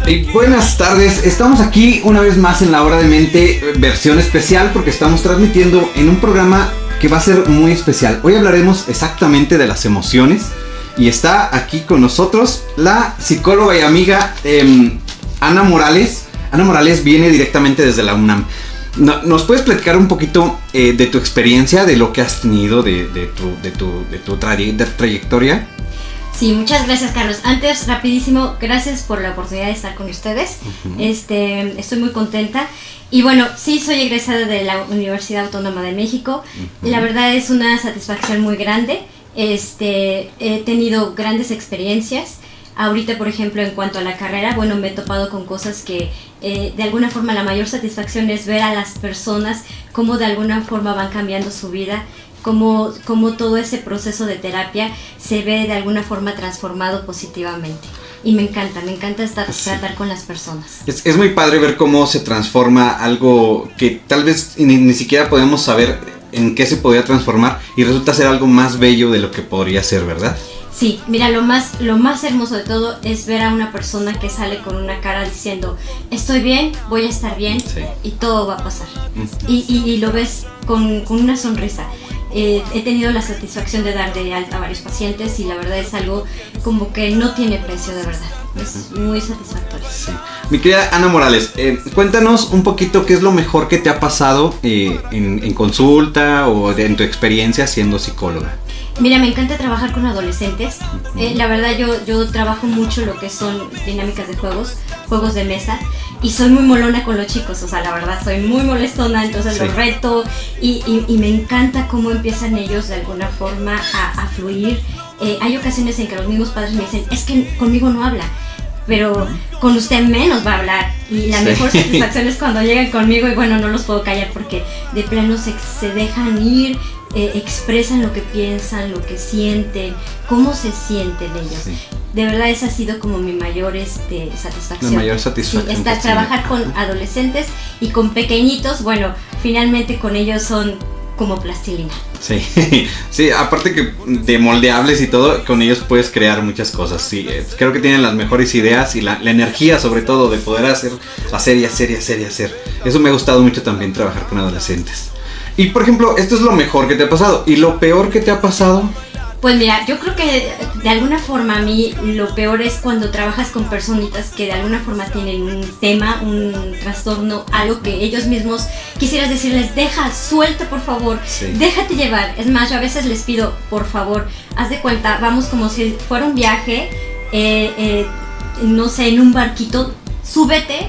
Y buenas tardes, estamos aquí una vez más en La Hora de Mente, versión especial, porque estamos transmitiendo en un programa que va a ser muy especial. Hoy hablaremos exactamente de las emociones y está aquí con nosotros la psicóloga y amiga Ana Morales. Ana Morales viene directamente desde la UNAM. ¿Nos puedes platicar un poquito de tu experiencia, de lo que has tenido, de tu trayectoria? Sí, muchas gracias, Carlos. Antes, rapidísimo, gracias por la oportunidad de estar con ustedes. Estoy muy contenta. Y bueno, sí, soy egresada de la Universidad Autónoma de México. La verdad es una satisfacción muy grande. He tenido grandes experiencias. Ahorita, por ejemplo, en cuanto a la carrera, bueno, me he topado con cosas que de alguna forma la mayor satisfacción es ver a las personas cómo de alguna forma van cambiando su vida. Cómo todo ese proceso de terapia se ve de alguna forma transformado positivamente. Y me encanta tratar con las personas. Es muy padre ver cómo se transforma algo que tal vez ni siquiera podemos saber en qué se podría transformar y resulta ser algo más bello de lo que podría ser, ¿verdad? Sí, mira, lo más hermoso de todo es ver a una persona que sale con una cara diciendo estoy bien, voy a estar bien, sí, y todo va a pasar. Y lo ves con una sonrisa. He tenido la satisfacción de dar de alta a varios pacientes y la verdad es algo como que no tiene precio, de verdad. Es muy satisfactorio. Sí. Mi querida Ana Morales, cuéntanos un poquito qué es lo mejor que te ha pasado en consulta o en tu experiencia siendo psicóloga. Mira, me encanta trabajar con adolescentes. La verdad yo trabajo mucho lo que son dinámicas de juegos de mesa. Y soy muy molona con los chicos, o sea, la verdad, soy muy molestona, entonces sí, los reto y me encanta cómo empiezan ellos de alguna forma a fluir. Hay ocasiones en que los mismos padres me dicen, es que conmigo no habla, pero con usted menos va a hablar. Y la mejor satisfacción es cuando llegan conmigo y bueno, no los puedo callar porque de plano se dejan ir, expresan lo que piensan, lo que sienten, cómo se sienten ellos. Sí. De verdad esa ha sido como mi mayor satisfacción. La mayor satisfacción. Sí, trabajar con adolescentes y con pequeñitos, bueno, finalmente con ellos son como plastilina. Sí, sí, aparte que de moldeables y todo, con ellos puedes crear muchas cosas. Sí, creo que tienen las mejores ideas y la energía sobre todo de poder hacer. Eso me ha gustado mucho también, trabajar con adolescentes. Y por ejemplo, esto es lo mejor que te ha pasado. ¿Y lo peor que te ha pasado? Pues mira, yo creo que de alguna forma a mí lo peor es cuando trabajas con personitas que de alguna forma tienen un tema, un trastorno, algo que ellos mismos quisieras decirles, suelta por favor, sí, déjate llevar. Es más, yo a veces les pido, por favor, haz de cuenta, vamos como si fuera un viaje, no sé, en un barquito, súbete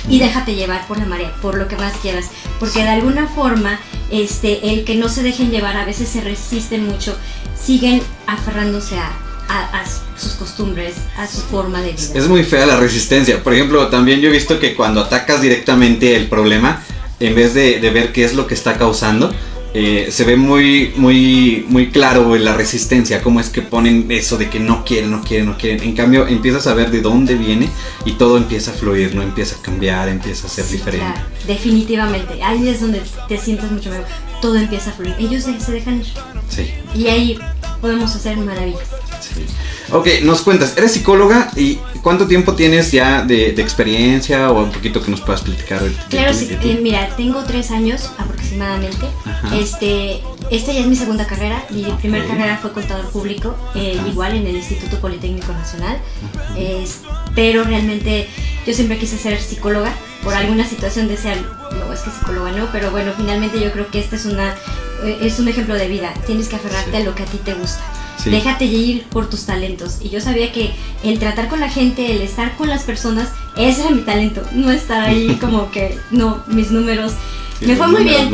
y déjate llevar por la marea, por lo que más quieras, porque de alguna forma el que no se dejen llevar a veces se resisten mucho, siguen aferrándose a sus costumbres, a su forma de vida. Es muy fea la resistencia. Por ejemplo, también yo he visto que cuando atacas directamente el problema, en vez de ver qué es lo que está causando, se ve muy claro la resistencia, cómo es que ponen eso de que no quieren. En cambio, empiezas a ver de dónde viene y todo empieza a fluir, no empieza a cambiar, empieza a ser diferente. Claro, definitivamente. Ahí es donde te sientes mucho mejor. Todo empieza a fluir. Ellos se dejan ir. Sí. Y ahí podemos hacer maravillas. Sí. Ok, nos cuentas, eres psicóloga y ¿cuánto tiempo tienes ya de experiencia o un poquito que nos puedas platicar? Claro, sí, mira, tengo 3 años aproximadamente. Esta ya es mi segunda carrera. Mi primera carrera fue contador público, igual en el Instituto Politécnico Nacional. Pero realmente yo siempre quise ser psicóloga. Por alguna situación decían, no, es que psicóloga no, pero bueno, finalmente yo creo que este es un ejemplo de vida. Tienes que aferrarte a lo que a ti te gusta. Sí. Déjate ir por tus talentos. Y yo sabía que el tratar con la gente, el estar con las personas, ese era mi talento. No estar ahí como que, no, mis números. Sí, me fue muy bien,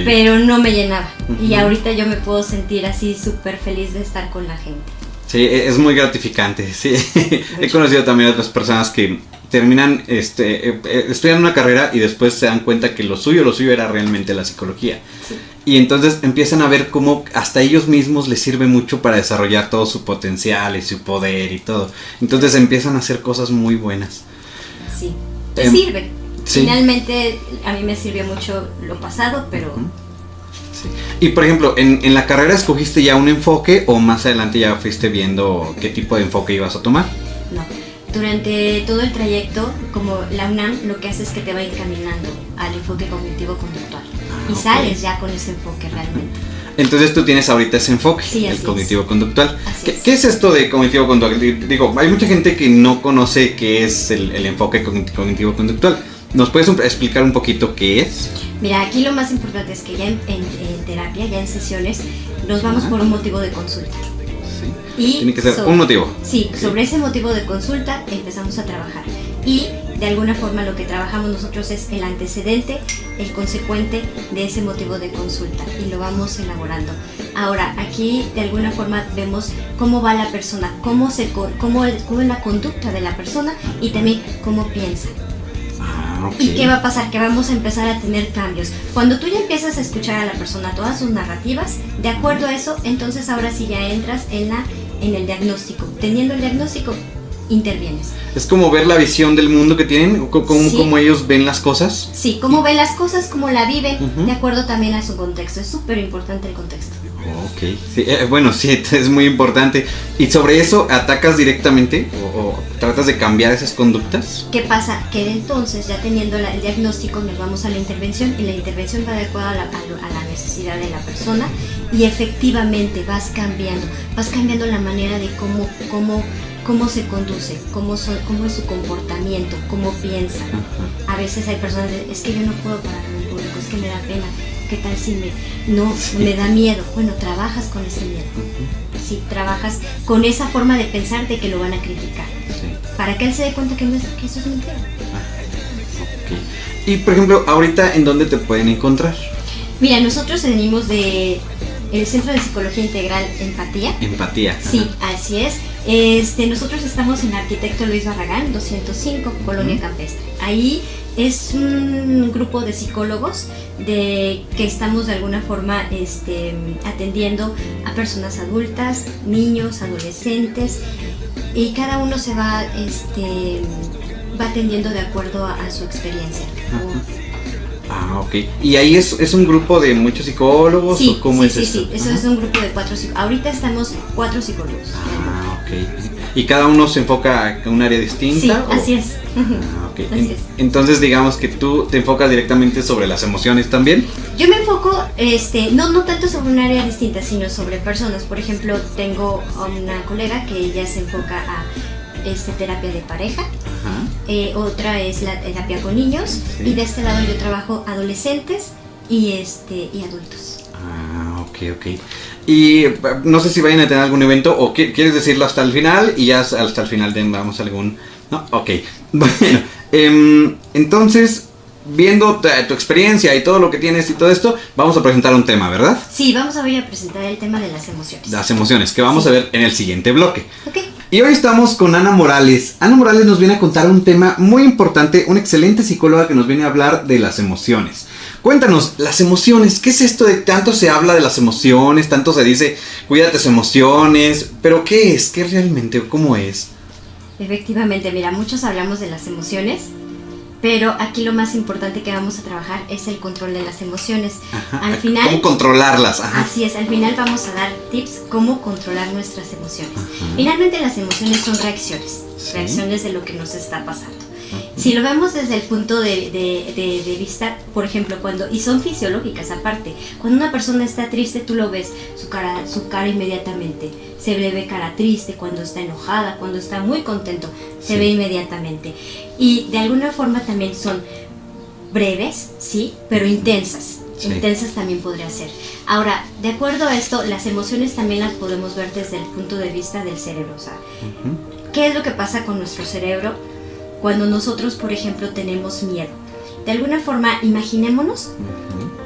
pero no me llenaba. Y ahorita yo me puedo sentir así súper feliz de estar con la gente. Sí, es muy gratificante. Sí. He conocido también a otras personas que terminan, estudian una carrera y después se dan cuenta que lo suyo era realmente la psicología. Sí. Y entonces empiezan a ver cómo hasta ellos mismos les sirve mucho para desarrollar todo su potencial y su poder y todo. Entonces empiezan a hacer cosas muy buenas. Sí, te sirve. Sí. Finalmente a mí me sirvió mucho lo pasado, pero... Sí. Y por ejemplo, ¿en la carrera escogiste ya un enfoque o más adelante ya fuiste viendo qué tipo de enfoque ibas a tomar? No. Durante todo el trayecto, como la UNAM lo que hace es que te va encaminando al enfoque cognitivo-conductual y sales ya con ese enfoque realmente. Entonces tú tienes ahorita ese enfoque, sí, el cognitivo-conductual. ¿Qué es esto de cognitivo-conductual? Digo, hay mucha gente que no conoce qué es el enfoque cognitivo-conductual. ¿Nos puedes explicar un poquito qué es? Mira, aquí lo más importante es que ya en terapia, ya en sesiones, nos vamos por un motivo de consulta. Sí. Y tiene que ser un motivo. Sí, sobre ese motivo de consulta empezamos a trabajar. Y de alguna forma lo que trabajamos nosotros es el antecedente, el consecuente de ese motivo de consulta y lo vamos elaborando. Ahora, aquí de alguna forma vemos cómo va la persona, cómo es la conducta de la persona y también cómo piensa. Okay. ¿Y qué va a pasar? Que vamos a empezar a tener cambios. Cuando tú ya empiezas a escuchar a la persona todas sus narrativas, de acuerdo a eso, entonces ahora sí ya entras en el diagnóstico. Teniendo el diagnóstico, intervienes. Es como ver la visión del mundo que tienen, cómo ellos ven las cosas. Sí, cómo ven las cosas, cómo la viven, de acuerdo también a su contexto. Es súper importante el contexto. Ok, sí, bueno, sí, es muy importante. ¿Y sobre eso atacas directamente o tratas de cambiar esas conductas? ¿Qué pasa? Que entonces, ya teniendo el diagnóstico, nos vamos a la intervención y la intervención va adecuada a la necesidad de la persona y efectivamente vas cambiando la manera de cómo se conduce, cómo es su comportamiento, cómo piensa. A veces hay personas que es que yo no puedo parar en el público, es que me da pena. ¿Qué tal si me da miedo? Bueno, trabajas con ese miedo. Sí, trabajas con esa forma de pensar de que lo van a criticar. Sí. Para que él se dé cuenta que eso es mentira. Okay. Y por ejemplo, ahorita, ¿en dónde te pueden encontrar? Mira, nosotros venimos del Centro de Psicología Integral Empatía. Empatía. Sí, así es. Nosotros estamos en Arquitecto Luis Barragán, 205, Colonia Campestre. Ahí es un grupo de psicólogos que estamos de alguna forma atendiendo a personas adultas, niños, adolescentes, y cada uno se va atendiendo de acuerdo a su experiencia. Ok. ¿Y ahí es un grupo de muchos psicólogos? Sí, ¿o cómo es eso? Sí, eso es un grupo de 4 psicólogos. Ahorita estamos 4 psicólogos. Ok. ¿Y cada uno se enfoca en un área distinta? Sí, así es. Okay. Así es. Entonces digamos que tú te enfocas directamente sobre las emociones también. Yo me enfoco, no tanto sobre un área distinta, sino sobre personas. Por ejemplo, tengo una colega que ella se enfoca a terapia de pareja. Otra es la terapia con niños, sí. Y de este lado yo trabajo adolescentes y adultos. Ok. Y no sé si vayan a tener algún evento o quieres decirlo hasta el final y ya hasta el final vamos a algún... No, ok. Bueno, entonces, viendo tu experiencia y todo lo que tienes y todo esto, vamos a presentar un tema, ¿verdad? Sí, vamos a presentar el tema de las emociones. Las emociones, que vamos a ver en el siguiente bloque. Ok. Y hoy estamos con Ana Morales. Ana Morales nos viene a contar un tema muy importante, una excelente psicóloga que nos viene a hablar de las emociones. Cuéntanos, las emociones, ¿qué es esto de tanto se habla de las emociones, tanto se dice, cuídate tus emociones, pero qué es, qué realmente, cómo es? Efectivamente, mira, muchos hablamos de las emociones, pero aquí lo más importante que vamos a trabajar es el control de las emociones. Al final, ¿cómo controlarlas? Ajá. Así es, al final vamos a dar tips cómo controlar nuestras emociones. Finalmente las emociones son reacciones, ¿sí? Reacciones de lo que nos está pasando. Si lo vemos desde el punto de vista, por ejemplo, y son fisiológicas aparte, cuando una persona está triste, tú lo ves, su cara inmediatamente, se le ve cara triste, cuando está enojada, cuando está muy contento, se ve inmediatamente. Y de alguna forma también son breves, sí, pero intensas. Sí. Intensas también podría ser. Ahora, de acuerdo a esto, las emociones también las podemos ver desde el punto de vista del cerebro. O sea, ¿qué es lo que pasa con nuestro cerebro cuando nosotros, por ejemplo, tenemos miedo? De alguna forma, imaginémonos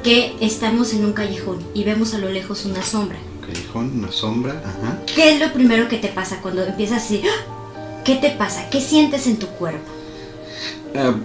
que estamos en un callejón y vemos a lo lejos una sombra. Callejón, una sombra, ajá. ¿Qué es lo primero que te pasa cuando empiezas así? ¿Qué te pasa? ¿Qué sientes en tu cuerpo?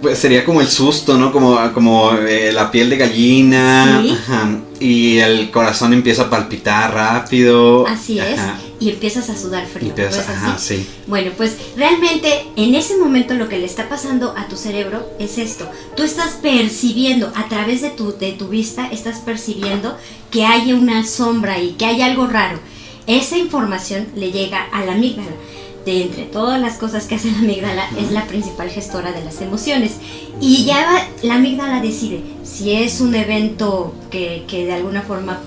Pues sería como el susto, ¿no? Como la piel de gallina. ¿Sí? Ajá, y el corazón empieza a palpitar rápido. Así es. Y empiezas a sudar frío. ¿No es así? Ajá, sí. Bueno, pues realmente en ese momento lo que le está pasando a tu cerebro es esto. Tú estás percibiendo a través de tu vista, estás percibiendo que hay una sombra y que hay algo raro. Esa información le llega a la amígdala. de entre todas las cosas que hace la amígdala, es la principal gestora de las emociones. Y ya la amígdala decide si es un evento que de alguna forma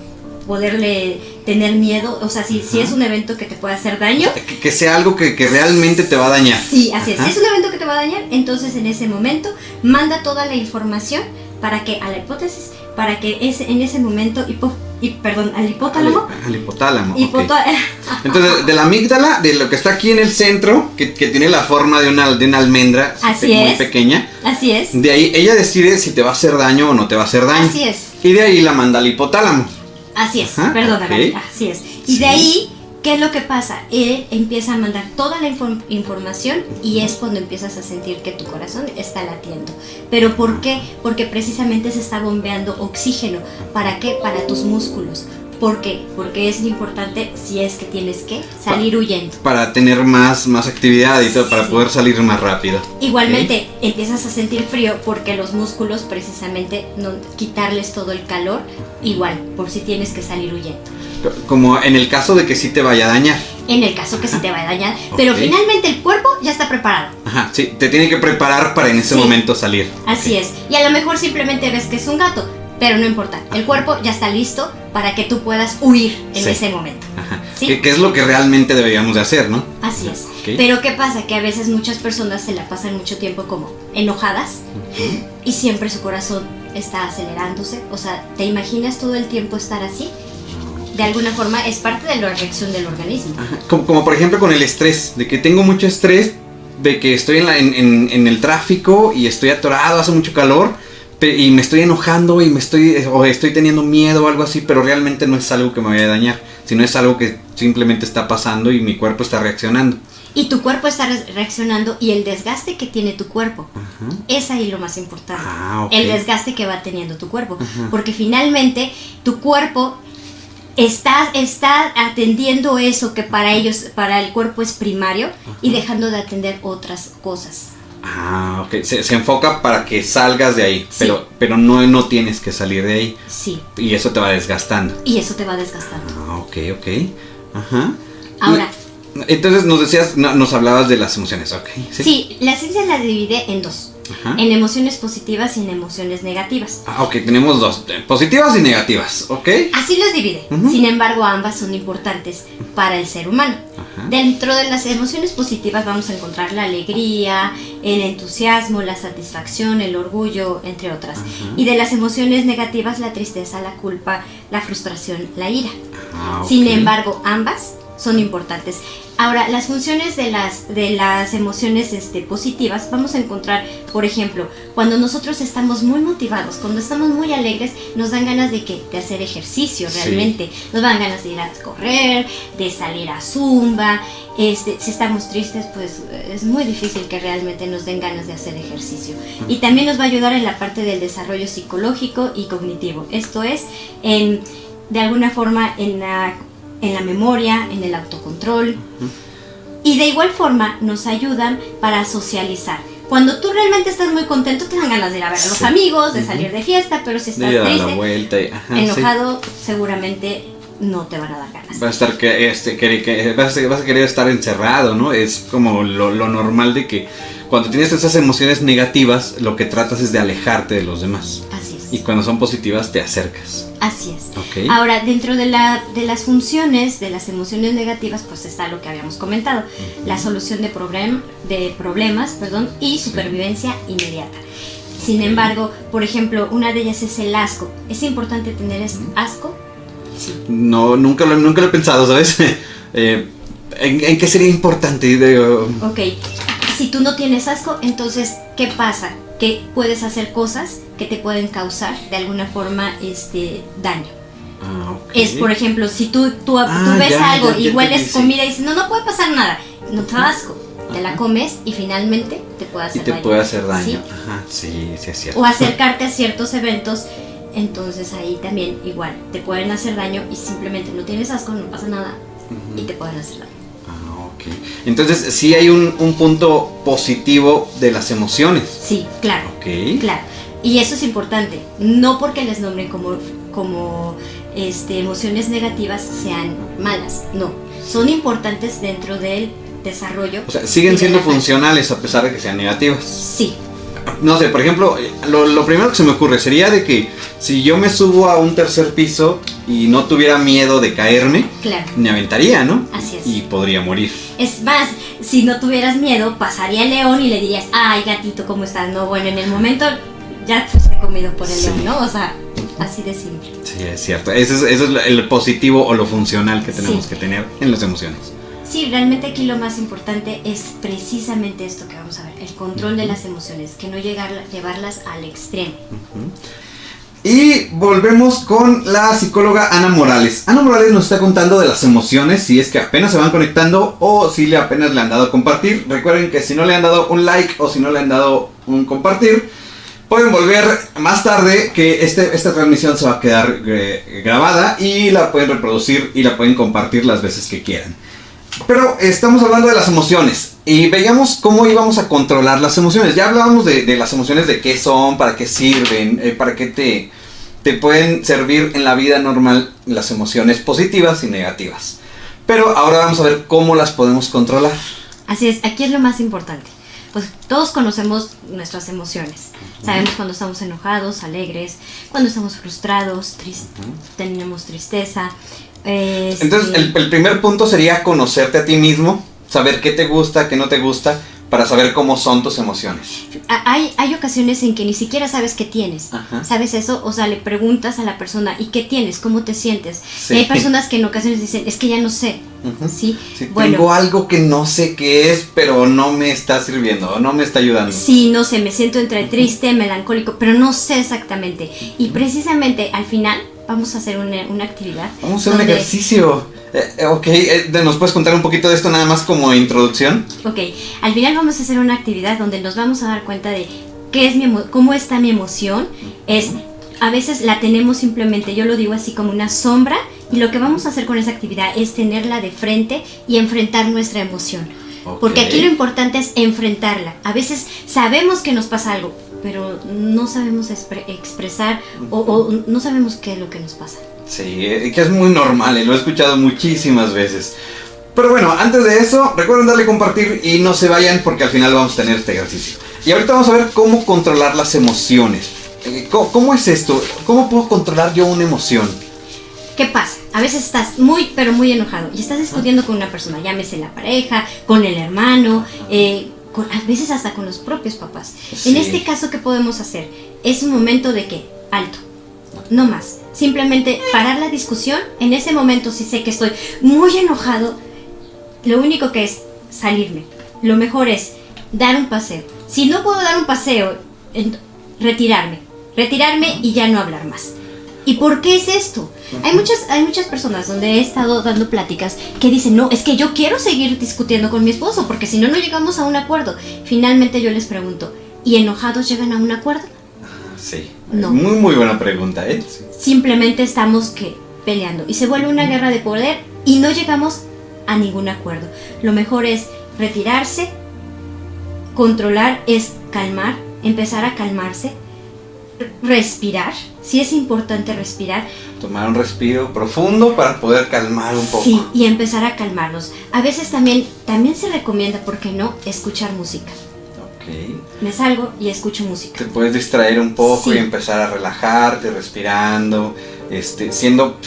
poderle tener miedo, o sea, si es un evento que te puede hacer daño. Que sea algo que realmente te va a dañar. Sí, así es. Si es un evento que te va a dañar, entonces en ese momento manda toda la información para que a la hipótesis, para que en ese momento al hipotálamo. Al hipotálamo. Okay. Entonces, de la amígdala, de lo que está aquí en el centro, que tiene la forma de una almendra muy pequeña. Así es. De ahí ella decide si te va a hacer daño o no te va a hacer daño. Así es. Y de ahí la manda al hipotálamo. Así es, perdóname, así es. Y de ahí, ¿qué es lo que pasa? Él empieza a mandar toda la información y es cuando empiezas a sentir que tu corazón está latiendo. ¿Pero por qué? Porque precisamente se está bombeando oxígeno. ¿Para qué? Para tus músculos. ¿Por qué? Porque es importante si es que tienes que salir huyendo. Para tener más actividad y todo, para poder salir más rápido. Igualmente, empiezas a sentir frío porque los músculos, precisamente, quitarles todo el calor, igual, por si tienes que salir huyendo. Como en el caso de que sí te vaya a dañar. En el caso que sí te vaya a dañar, pero finalmente el cuerpo ya está preparado. Ajá, sí, te tiene que preparar para en ese momento salir. Así es, y a lo mejor simplemente ves que es un gato, pero no importa, el cuerpo ya está listo para que tú puedas huir en ese momento. Ajá. ¿Sí? Que es lo que realmente deberíamos de hacer, ¿no? Así es. Pero ¿qué pasa? Que a veces muchas personas se la pasan mucho tiempo como enojadas y siempre su corazón está acelerándose. O sea, ¿te imaginas todo el tiempo estar así? De alguna forma es parte de la reacción del organismo. Ajá. Como por ejemplo con el estrés, de que tengo mucho estrés, de que estoy en el tráfico y estoy atorado, hace mucho calor. Y me estoy enojando y estoy teniendo miedo o algo así, pero realmente no es algo que me vaya a dañar, sino es algo que simplemente está pasando y mi cuerpo está reaccionando. Y tu cuerpo está reaccionando y el desgaste que tiene tu cuerpo, es ahí lo más importante. El desgaste que va teniendo tu cuerpo, porque finalmente tu cuerpo está atendiendo eso que para el cuerpo es primario y dejando de atender otras cosas. Ok. Se enfoca para que salgas de ahí, sí. pero no tienes que salir de ahí. Sí. Y eso te va desgastando. Ok. Ajá. Ahora. Entonces nos hablabas de las emociones, ok. Sí, la ciencia la divide en dos. Ajá. En emociones positivas y en emociones negativas. Ok, tenemos dos, positivas y negativas, ok. Así las divide, sin embargo ambas son importantes para el ser humano. Ajá. Dentro de las emociones positivas vamos a encontrar la alegría, el entusiasmo, la satisfacción, el orgullo, entre otras. Ajá. Y de las emociones negativas, la tristeza, la culpa, la frustración, la ira. Okay. Sin embargo, ambas son importantes. Ahora, las funciones de las emociones positivas vamos a encontrar, por ejemplo, cuando nosotros estamos muy motivados, cuando estamos muy alegres, nos dan ganas de hacer ejercicio realmente. Sí. Nos dan ganas de ir a correr, de salir a zumba. Si estamos tristes, pues es muy difícil que realmente nos den ganas de hacer ejercicio. Y también nos va a ayudar en la parte del desarrollo psicológico y cognitivo. Esto es, de alguna forma, en la memoria, en el autocontrol. Y de igual forma nos ayudan para socializar. Cuando tú realmente estás muy contento, te dan ganas de ir a ver a los amigos, de salir de fiesta, pero si estás triste, la vuelta enojado, seguramente no te van a dar ganas. Vas a querer estar encerrado, ¿no? Es como lo normal de que cuando tienes esas emociones negativas, lo que tratas es de alejarte de los demás. Así es. Y cuando son positivas, te acercas. Así es. Okay. Ahora, dentro de las funciones de las emociones negativas, pues está lo que habíamos comentado, la solución de problemas, y supervivencia inmediata. Sin embargo, por ejemplo, una de ellas es el asco. ¿Es importante tener asco? Sí. No, nunca lo he pensado, ¿sabes? ¿En qué sería importante? Ok, si tú no tienes asco, entonces, ¿qué pasa? Que puedes hacer cosas que te pueden causar de alguna forma daño. Okay. Es, por ejemplo, si tú ves algo y hueles comida y dices, no puede pasar nada, no te da asco, te la comes y finalmente te puede hacer daño. Puede hacer daño. ¿Sí? Ajá, sí, es cierto. O acercarte a ciertos eventos, entonces ahí también igual te pueden hacer daño y simplemente no tienes asco, no pasa nada y te pueden hacer daño. Entonces, sí hay un punto positivo de las emociones. Sí, claro. Okay. Claro. Y eso es importante. No porque les nombren como emociones negativas sean malas. No. Son importantes dentro del desarrollo. O sea, siguen siendo funcionales a pesar de que sean negativas. Sí. No sé, por ejemplo, lo primero que se me ocurre sería de que si yo me subo a un tercer piso y no tuviera miedo de caerme, claro, me aventaría, ¿no? Así es. Y podría morir. Es más, si no tuvieras miedo, pasaría el león y le dirías, ay, gatito, ¿cómo estás? No, bueno, en el momento ya fuiste comido por el león, ¿no? O sea, así de simple. Sí, es cierto. Ese es el positivo o lo funcional que tenemos que tener en las emociones. Sí, realmente aquí lo más importante es precisamente esto que vamos a ver, el control de las emociones, que no llevarlas al extremo. Y volvemos con la psicóloga Ana Morales. Ana Morales nos está contando de las emociones, si es que apenas se van conectando o si apenas le han dado a compartir. Recuerden que si no le han dado un like o si no le han dado un compartir, pueden volver más tarde, que esta transmisión se va a quedar grabada y la pueden reproducir y la pueden compartir las veces que quieran. Pero estamos hablando de las emociones y veíamos cómo íbamos a controlar las emociones. Ya hablábamos de las emociones, de qué son, para qué sirven, para qué te pueden servir en la vida normal las emociones positivas y negativas. Pero ahora vamos a ver cómo las podemos controlar. Así es, aquí es lo más importante. Pues todos conocemos nuestras emociones. Sabemos cuando estamos enojados, alegres, cuando estamos frustrados, tenemos tristeza. Entonces el primer punto sería conocerte a ti mismo, saber qué te gusta, qué no te gusta, para saber cómo son tus emociones. Hay ocasiones en que ni siquiera sabes qué tienes. Ajá. ¿Sabes eso? O sea, le preguntas a la persona, ¿y qué tienes? ¿Cómo te sientes? Sí. Y hay personas que en ocasiones dicen, es que ya no sé. ¿Sí? Sí, bueno, tengo algo que no sé qué es, pero no me está sirviendo, no me está ayudando. Sí, no sé, me siento entre triste, melancólico, pero no sé exactamente. Y precisamente al final vamos a hacer una actividad. Vamos a hacer un ejercicio. Ok, ¿nos puedes contar un poquito de esto nada más como introducción? Ok, al final vamos a hacer una actividad donde nos vamos a dar cuenta de qué es cómo está mi emoción. A veces la tenemos simplemente, yo lo digo así, como una sombra, y lo que vamos a hacer con esa actividad es tenerla de frente y enfrentar nuestra emoción. Okay. Porque aquí lo importante es enfrentarla. A veces sabemos que nos pasa algo, pero no sabemos expresar o no sabemos qué es lo que nos pasa. Sí, que es muy normal, lo he escuchado muchísimas veces. Pero bueno, antes de eso, recuerden darle compartir y no se vayan porque al final vamos a tener este ejercicio. Y ahorita vamos a ver cómo controlar las emociones. ¿Cómo es esto? ¿Cómo puedo controlar yo una emoción? ¿Qué pasa? A veces estás muy, pero muy enojado y estás discutiendo con una persona, llámese la pareja, con el hermano, a veces hasta con los propios papás. Sí. En este caso, ¿qué podemos hacer? Es un momento de que, alto, no más. Simplemente parar la discusión. En ese momento, si sé que estoy muy enojado, lo único que es salirme. Lo mejor es dar un paseo. Si no puedo dar un paseo, retirarme y ya no hablar más. ¿Y por qué es esto? Hay muchas personas donde he estado dando pláticas que dicen, no, es que yo quiero seguir discutiendo con mi esposo porque si no, no llegamos a un acuerdo. Finalmente yo les pregunto, ¿y enojados llegan a un acuerdo? Sí, no. Muy buena pregunta, ¿eh? Sí. Simplemente estamos peleando y se vuelve una guerra de poder y no llegamos a ningún acuerdo. Lo mejor es retirarse, controlar, es calmar, empezar a calmarse, respirar. Sí es importante respirar. Tomar un respiro profundo para poder calmar un poco. Sí, y empezar a calmarnos. A veces también se recomienda, ¿por qué no?, escuchar música. Okay. Me salgo y escucho música. Te puedes distraer un poco y empezar a relajarte, respirando, siendo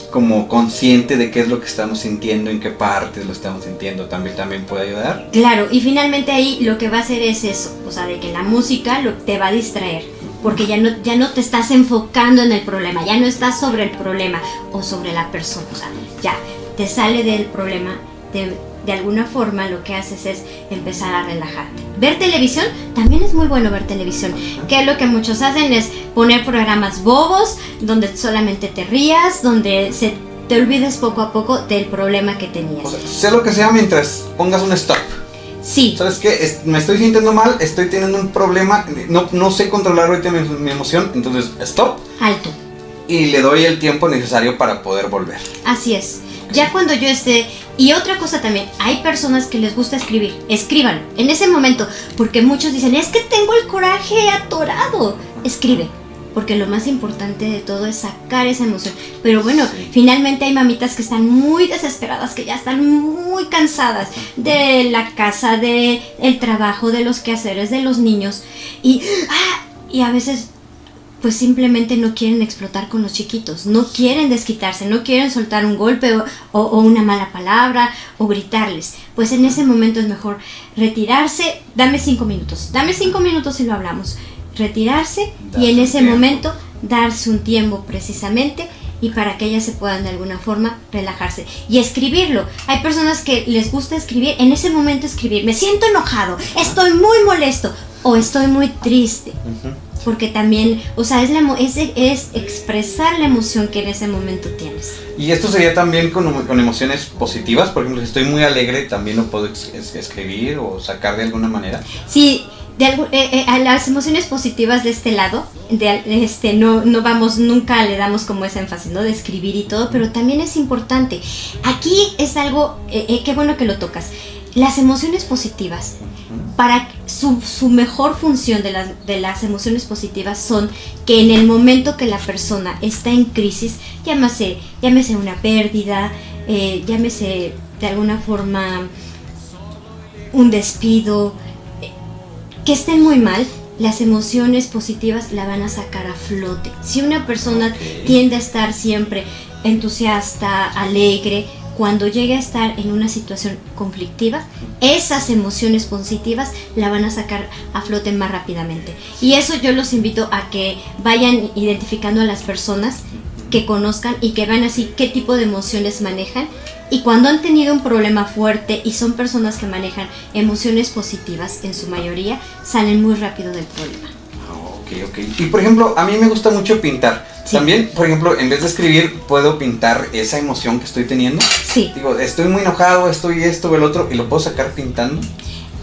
como consciente de qué es lo que estamos sintiendo, en qué partes lo estamos sintiendo, también puede ayudar. Claro, y finalmente ahí lo que va a hacer es eso, o sea, de que la música te va a distraer, porque ya no te estás enfocando en el problema, ya no estás sobre el problema o sobre la persona, o sea, ya te sale del problema. De alguna forma lo que haces es empezar a relajarte. Ver televisión, también es muy bueno ver televisión. Que lo que muchos hacen es poner programas bobos, donde solamente te rías, donde te olvides poco a poco del problema que tenías. O sea, sea lo que sea mientras pongas un stop. Sí. ¿Sabes qué? Me estoy sintiendo mal, estoy teniendo un problema, no sé controlar ahorita mi emoción, entonces stop. Alto. Y le doy el tiempo necesario para poder volver. Así es. Ya cuando yo esté... Y otra cosa también, hay personas que les gusta escribir. Escriban en ese momento, porque muchos dicen, es que tengo el coraje atorado. Escribe. porque lo más importante de todo es sacar esa emoción. Pero bueno, finalmente hay mamitas que están muy desesperadas, que ya están muy cansadas de la casa, de el trabajo, de los quehaceres, de los niños, y a veces pues simplemente no quieren explotar con los chiquitos, no quieren desquitarse, no quieren soltar un golpe o una mala palabra o gritarles. Pues en ese momento es mejor retirarse, dame 5 minutos y lo hablamos. Retirarse y en ese momento darse un tiempo precisamente, y para que ellas se puedan de alguna forma relajarse y escribirlo. Hay personas que les gusta escribir, en ese momento escribir, me siento enojado, estoy muy molesto o estoy muy triste. Porque también, o sea, es expresar la emoción que en ese momento tienes. Y esto sería también con emociones positivas. Por ejemplo, si estoy muy alegre, también lo puedo escribir o sacar de alguna manera. Sí, a las emociones positivas de este lado, no vamos, nunca le damos como ese énfasis, ¿no? De escribir y todo, pero también es importante. Aquí es algo, qué bueno que lo tocas. Las emociones positivas, para su mejor función de las emociones positivas son que en el momento que la persona está en crisis, llámese una pérdida, llámese de alguna forma un despido, que estén muy mal, las emociones positivas la van a sacar a flote. Si una persona tiende a estar siempre entusiasta, alegre, cuando llegue a estar en una situación conflictiva, esas emociones positivas la van a sacar a flote más rápidamente. Y eso yo los invito a que vayan identificando a las personas, que conozcan y que vean así qué tipo de emociones manejan. Y cuando han tenido un problema fuerte y son personas que manejan emociones positivas, en su mayoría, salen muy rápido del problema. Ok. Y por ejemplo, a mí me gusta mucho pintar. Sí. También, por ejemplo, en vez de escribir, ¿puedo pintar esa emoción que estoy teniendo? Sí. Digo, estoy muy enojado, estoy esto o el otro, ¿y lo puedo sacar pintando?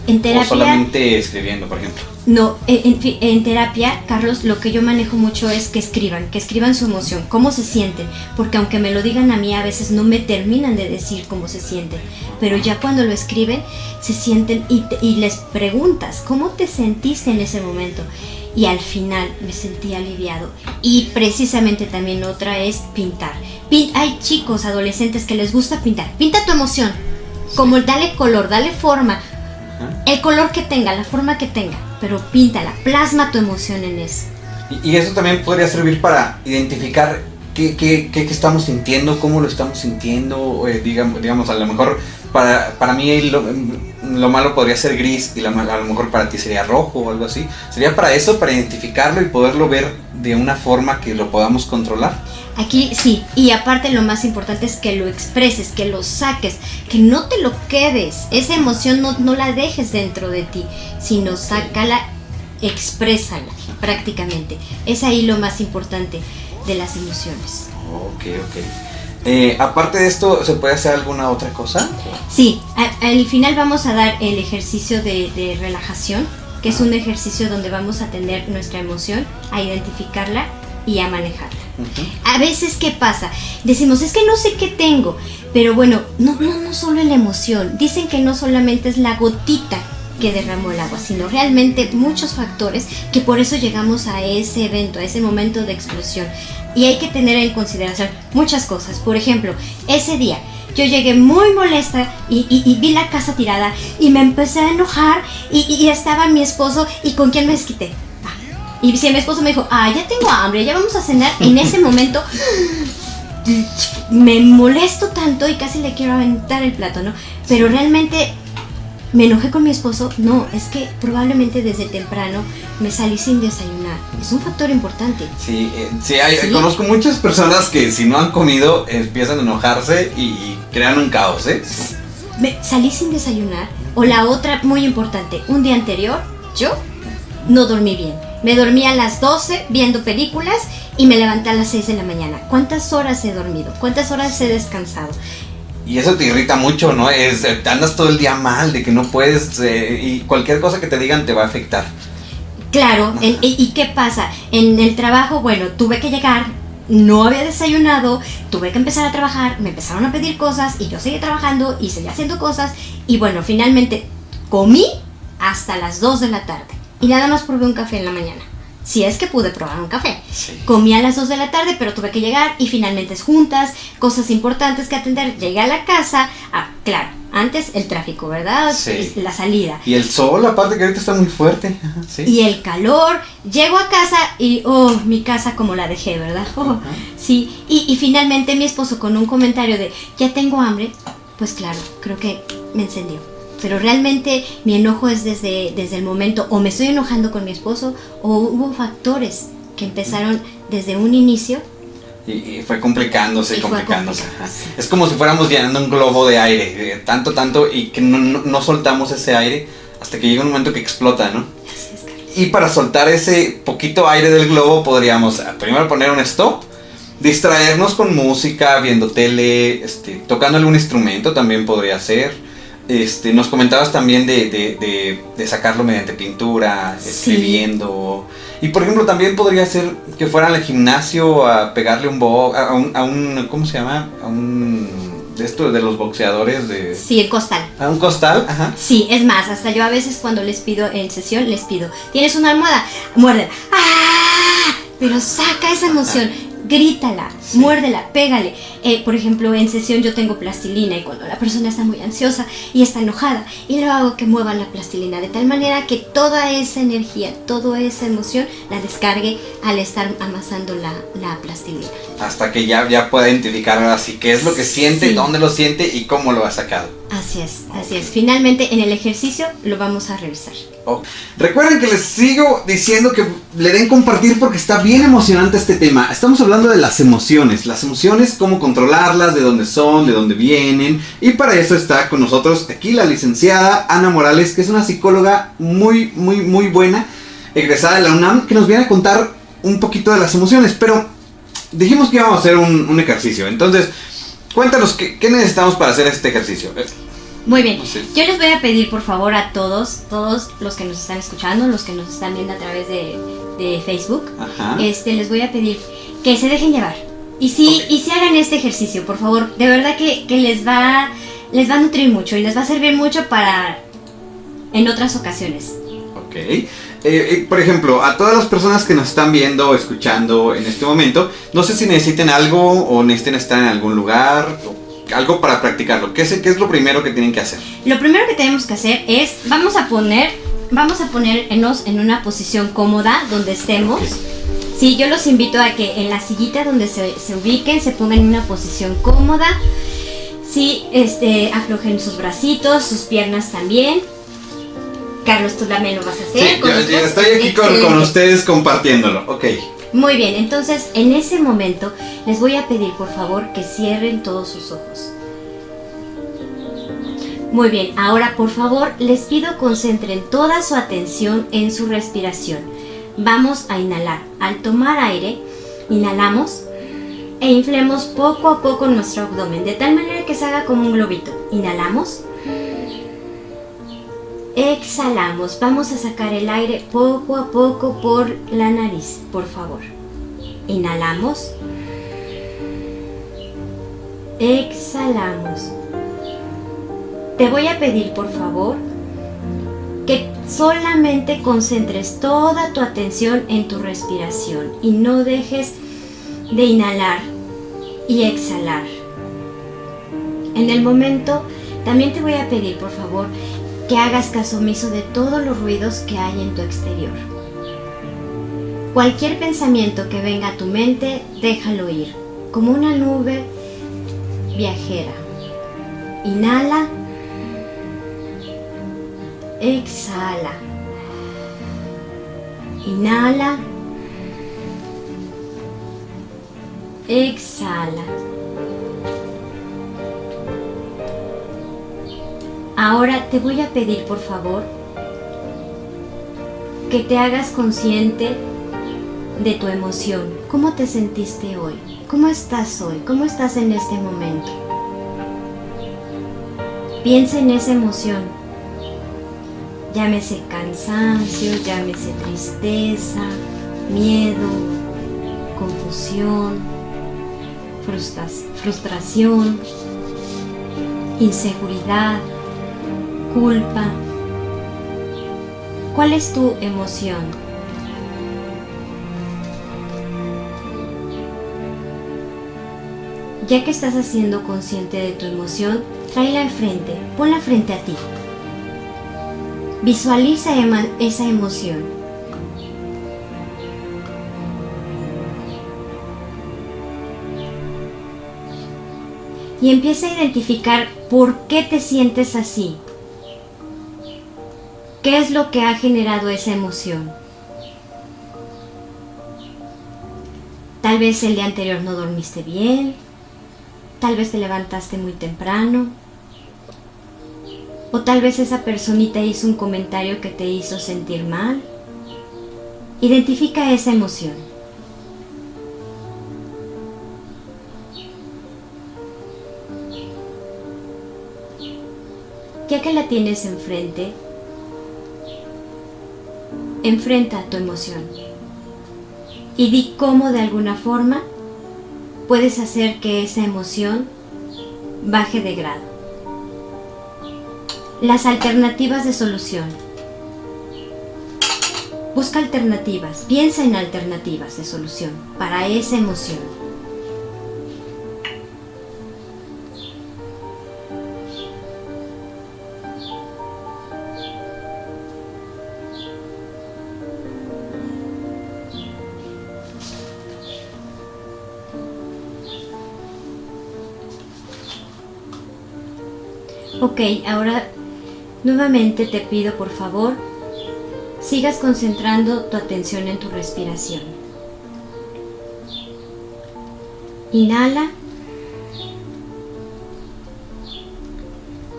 En terapia, ¿o solamente escribiendo, por ejemplo? No, en terapia, Carlos, lo que yo manejo mucho es que escriban su emoción, cómo se sienten, porque aunque me lo digan a mí, a veces no me terminan de decir cómo se sienten, pero ya cuando lo escriben, se sienten y les preguntas, ¿cómo te sentiste en ese momento? Y al final me sentí aliviado. Y precisamente también otra es pintar. Hay chicos, adolescentes que les gusta pintar. Pinta tu emoción, como dale color, dale forma, el color que tenga, la forma que tenga, pero píntala, plasma tu emoción en eso. Y eso también podría servir para identificar qué estamos sintiendo, cómo lo estamos sintiendo. Digamos, a lo mejor para mí lo malo podría ser gris y a lo mejor para ti sería rojo o algo así. Sería para eso, para identificarlo y poderlo ver de una forma que lo podamos controlar. Aquí sí, y aparte lo más importante es que lo expreses, que lo saques, que no te lo quedes. Esa emoción no la dejes dentro de ti, sino sácala, exprésala prácticamente. Es ahí lo más importante de las emociones. Ok. Aparte de esto, ¿se puede hacer alguna otra cosa? Sí, al final vamos a dar el ejercicio de relajación, que es un ejercicio donde vamos a tener nuestra emoción, a identificarla y a manejarla. A veces, ¿qué pasa? Decimos, es que no sé qué tengo, pero bueno, no solo es la emoción. Dicen que no solamente es la gotita que derramó el agua, sino realmente muchos factores, que por eso llegamos a ese evento, a ese momento de explosión. Y hay que tener en consideración muchas cosas. Por ejemplo, ese día yo llegué muy molesta y vi la casa tirada y me empecé a enojar y estaba mi esposo, y ¿con quién me desquité? Y si mi esposo me dijo, ya tengo hambre, ya vamos a cenar, en ese momento me molesto tanto y casi le quiero aventar el plato, ¿no? Pero realmente me enojé con mi esposo. No, es que probablemente desde temprano me salí sin desayunar. Es un factor importante. Sí. Conozco muchas personas que si no han comido empiezan a enojarse y crean un caos, ¿eh? Me salí sin desayunar. O la otra, muy importante, un día anterior yo no dormí bien. Me dormí a las 12 viendo películas y me levanté a las 6 de la mañana. ¿Cuántas horas he dormido? ¿Cuántas horas he descansado? Y eso te irrita mucho, ¿no? Andas todo el día mal, de que no puedes, y cualquier cosa que te digan te va a afectar. Claro, ¿y qué pasa? En el trabajo, bueno, tuve que llegar, no había desayunado, tuve que empezar a trabajar, me empezaron a pedir cosas y yo seguí trabajando y seguí haciendo cosas, y bueno, finalmente comí hasta las 2 de la tarde y nada más probé un café en la mañana. Si es que pude probar un café. Sí. Comí a las 2 de la tarde, pero tuve que llegar y finalmente juntas, cosas importantes que atender. Llegué a la casa, claro, antes el tráfico, ¿verdad? Sí. La salida. Y el sol, aparte que ahorita está muy fuerte. Sí. Y el calor. Llego a casa y, mi casa como la dejé, ¿verdad? Sí. Y finalmente mi esposo con un comentario de, ya tengo hambre, pues claro, creo que me encendió. Pero realmente mi enojo es desde el momento, o me estoy enojando con mi esposo, o hubo factores que empezaron desde un inicio. Y fue complicándose. Sí. Es como si fuéramos llenando un globo de aire, tanto, y que no soltamos ese aire hasta que llega un momento que explota, ¿no? Así es, Carlos. Y para soltar ese poquito aire del globo podríamos primero poner un stop, distraernos con música, viendo tele, tocando algún instrumento también podría ser. Nos comentabas también de sacarlo mediante pintura, escribiendo. Y por ejemplo también podría ser que fueran al gimnasio a pegarle un a un ¿cómo se llama? A un de esto de los boxeadores de. Sí, el costal. A un costal, ajá. Sí, es más, hasta yo a veces cuando les pido en sesión, ¿tienes una almohada? Muerde. ¡Ah! Pero saca esa emoción. Grítala, sí. Muérdela, pégale. Por ejemplo, en sesión yo tengo plastilina y cuando la persona está muy ansiosa y está enojada, y lo hago que mueva la plastilina de tal manera que toda esa energía, toda esa emoción la descargue al estar amasando la plastilina. Hasta que ya pueda identificar así qué es lo que siente, sí. Dónde lo siente y cómo lo ha sacado. Así es. Finalmente en el ejercicio lo vamos a revisar. Oh. Recuerden que les sigo diciendo que le den compartir porque está bien emocionante este tema. Estamos hablando de las emociones, cómo controlarlas, de dónde son, de dónde vienen. Y para eso está con nosotros aquí la licenciada Ana Morales, que es una psicóloga muy buena, egresada de la UNAM, que nos viene a contar un poquito de las emociones. Pero dijimos que íbamos a hacer un ejercicio. Entonces, cuéntanos qué necesitamos para hacer este ejercicio. Muy bien, yo les voy a pedir por favor a todos los que nos están escuchando, los que nos están viendo a través de Facebook, les voy a pedir que se dejen llevar y si hagan este ejercicio, por favor, de verdad que les va a nutrir mucho y les va a servir mucho para en otras ocasiones. Ok, por ejemplo, a todas las personas que nos están viendo o escuchando en este momento, no sé si necesiten algo o necesiten estar en algún lugar algo para practicarlo. ¿Qué es lo primero que tienen que hacer? Lo primero que tenemos que hacer es, vamos a ponernos en una posición cómoda donde estemos. Okay. Sí, yo los invito a que en la sillita donde se ubiquen, se pongan en una posición cómoda. Sí, aflojen sus bracitos, sus piernas también. Carlos, tú también lo vas a hacer. Sí, yo estoy aquí con ustedes compartiéndolo. Ok. Muy bien, entonces en ese momento les voy a pedir por favor que cierren todos sus ojos. Muy bien, ahora por favor les pido concentren toda su atención en su respiración. Vamos a inhalar. Al tomar aire, inhalamos e inflemos poco a poco nuestro abdomen, de tal manera que se haga como un globito. Inhalamos. Exhalamos, vamos a sacar el aire poco a poco por la nariz, por favor. Inhalamos. Exhalamos. Te voy a pedir, por favor, que solamente concentres toda tu atención en tu respiración y no dejes de inhalar y exhalar. En el momento, también te voy a pedir, por favor, que hagas caso omiso de todos los ruidos que hay en tu exterior. Cualquier pensamiento que venga a tu mente, déjalo ir, como una nube viajera. Inhala, exhala. Inhala, exhala. Ahora te voy a pedir, por favor, que te hagas consciente de tu emoción. ¿Cómo te sentiste hoy? ¿Cómo estás hoy? ¿Cómo estás en este momento? Piensa en esa emoción. Llámese cansancio, llámese tristeza, miedo, confusión, frustración, inseguridad, culpa. ¿Cuál es tu emoción? Ya que estás haciendo consciente de tu emoción, tráela al frente, ponla frente a ti. Visualiza esa emoción. Y empieza a identificar por qué te sientes así. ¿Qué es lo que ha generado esa emoción? Tal vez el día anterior no dormiste bien, tal vez te levantaste muy temprano, o tal vez esa personita hizo un comentario que te hizo sentir mal. Identifica esa emoción. Ya que la tienes enfrente, enfrenta tu emoción y di cómo de alguna forma puedes hacer que esa emoción baje de grado. Las alternativas de solución. Busca alternativas, piensa en alternativas de solución para esa emoción. Ok, ahora nuevamente te pido por favor, sigas concentrando tu atención en tu respiración. Inhala.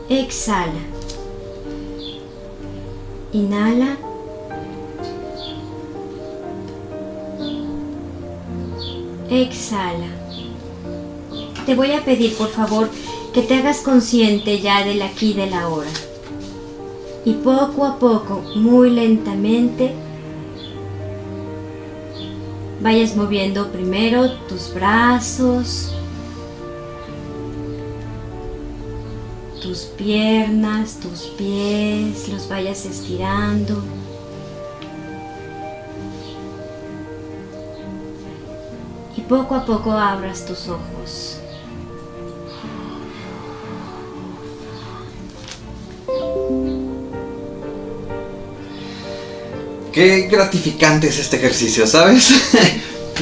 Exhala. Inhala. Exhala. Te voy a pedir por favor que te hagas consciente ya del aquí y del ahora. Y poco a poco, muy lentamente, vayas moviendo primero tus brazos, tus piernas, tus pies, los vayas estirando. Y poco a poco abras tus ojos. Qué gratificante es este ejercicio, ¿sabes?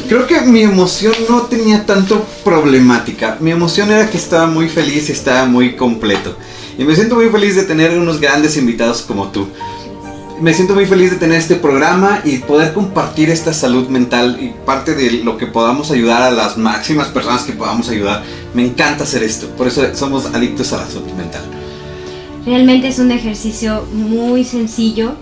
Creo que mi emoción no tenía tanto problemática. Mi emoción era que estaba muy feliz y estaba muy completo. Y me siento muy feliz de tener unos grandes invitados como tú. Me siento muy feliz de tener este programa y poder compartir esta salud mental y parte de lo que podamos ayudar a las máximas personas que podamos ayudar. Me encanta hacer esto, por eso somos adictos a la salud mental. Realmente es un ejercicio muy sencillo.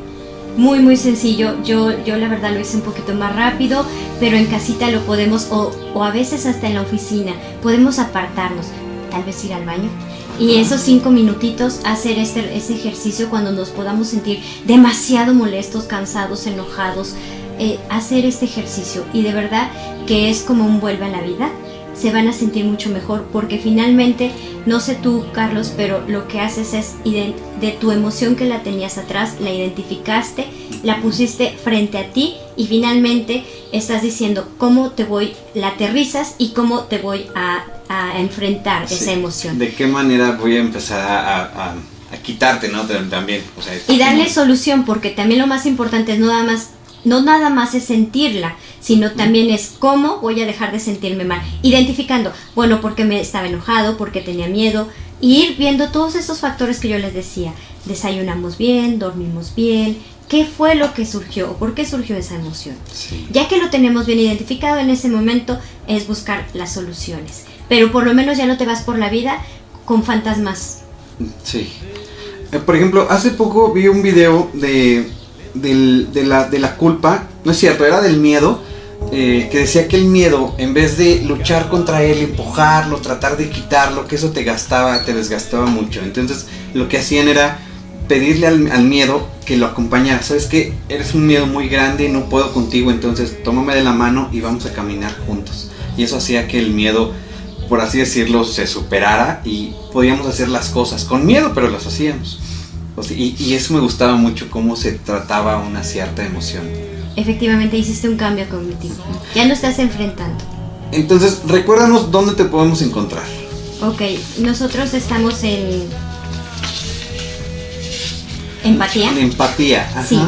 Muy sencillo. Yo la verdad lo hice un poquito más rápido, pero en casita lo podemos, o a veces hasta en la oficina, podemos apartarnos, tal vez ir al baño, y esos 5 minutitos hacer ese ejercicio cuando nos podamos sentir demasiado molestos, cansados, enojados, hacer este ejercicio, y de verdad que es como un vuelve a la vida. Se van a sentir mucho mejor porque finalmente, no sé tú Carlos, pero lo que haces es de tu emoción que la tenías atrás, la identificaste, la pusiste frente a ti y finalmente estás diciendo cómo te voy, la aterrizas y cómo te voy a enfrentar esa emoción. ¿De qué manera voy a empezar a quitarte, ¿no? También. O sea, y darle solución, porque también lo más importante es no nada más es sentirla, sino también es cómo voy a dejar de sentirme mal, identificando, bueno, porque me estaba enojado, porque tenía miedo, y ir viendo todos esos factores que yo les decía. Desayunamos bien, dormimos bien, qué fue lo que surgió o por qué surgió esa emoción. Sí. Ya que lo tenemos bien identificado, en ese momento es buscar las soluciones, pero por lo menos ya no te vas por la vida con fantasmas. Sí. Por ejemplo, hace poco vi un video de la culpa, no es cierto, era del miedo, que decía que el miedo, en vez de luchar contra él, empujarlo, tratar de quitarlo, que eso te desgastaba mucho. Entonces lo que hacían era pedirle al miedo que lo acompañara. ¿Sabes qué? Eres un miedo muy grande, no puedo contigo, entonces tómame de la mano y vamos a caminar juntos. Y eso hacía que el miedo, por así decirlo, se superara y podíamos hacer las cosas con miedo, pero las hacíamos. Y eso me gustaba mucho, cómo se trataba una cierta emoción. Efectivamente hiciste un cambio cognitivo. Ya no estás enfrentando. Entonces, recuérdanos dónde te podemos encontrar. Ok, nosotros estamos en Empatía. En Empatía, ajá. Sí.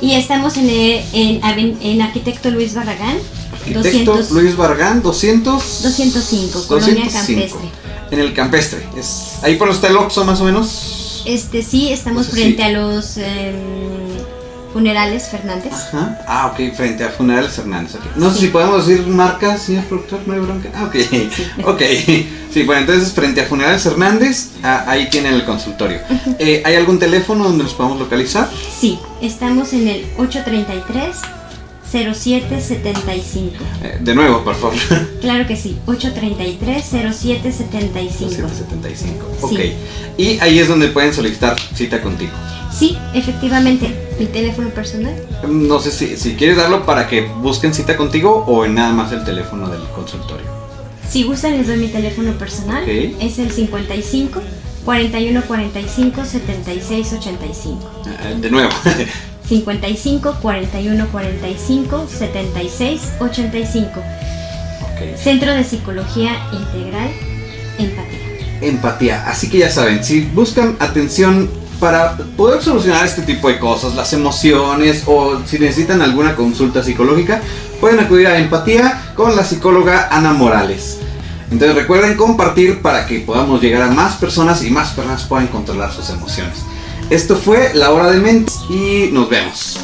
Y estamos en Arquitecto Luis Barragán. Arquitecto Luis Barragán, 205, Colonia Campestre. En el Campestre. Ahí por está el Oxxo más o menos. Sí, estamos frente a los Funerales Fernández. Ajá. Ah, ok, frente a Funerales Fernández. Okay. No sé si podemos decir marcas, señor productor, no hay bronca. Ah, ok. Sí. Ok. Sí, bueno, entonces frente a Funerales Hernández, ahí tienen el consultorio. ¿Hay algún teléfono donde nos podamos localizar? Sí, estamos en el 833-0775. De nuevo, por favor. Claro que sí, 833-0775. Ok. Sí. Y ahí es donde pueden solicitar cita contigo. Sí, efectivamente. ¿Mi teléfono personal? No sé si quieres darlo para que busquen cita contigo o en nada más el teléfono del consultorio. Si gustan les doy mi teléfono personal. Okay. Es el 55 41 45 76 85. De nuevo. 55 41 45 76 85. Okay. Centro de Psicología Integral Empatía. Empatía. Así que ya saben, si buscan atención para poder solucionar este tipo de cosas, las emociones, o si necesitan alguna consulta psicológica, pueden acudir a Empatía con la psicóloga Ana Morales. Entonces recuerden compartir para que podamos llegar a más personas y más personas puedan controlar sus emociones. Esto fue La Hora de Mentes y nos vemos.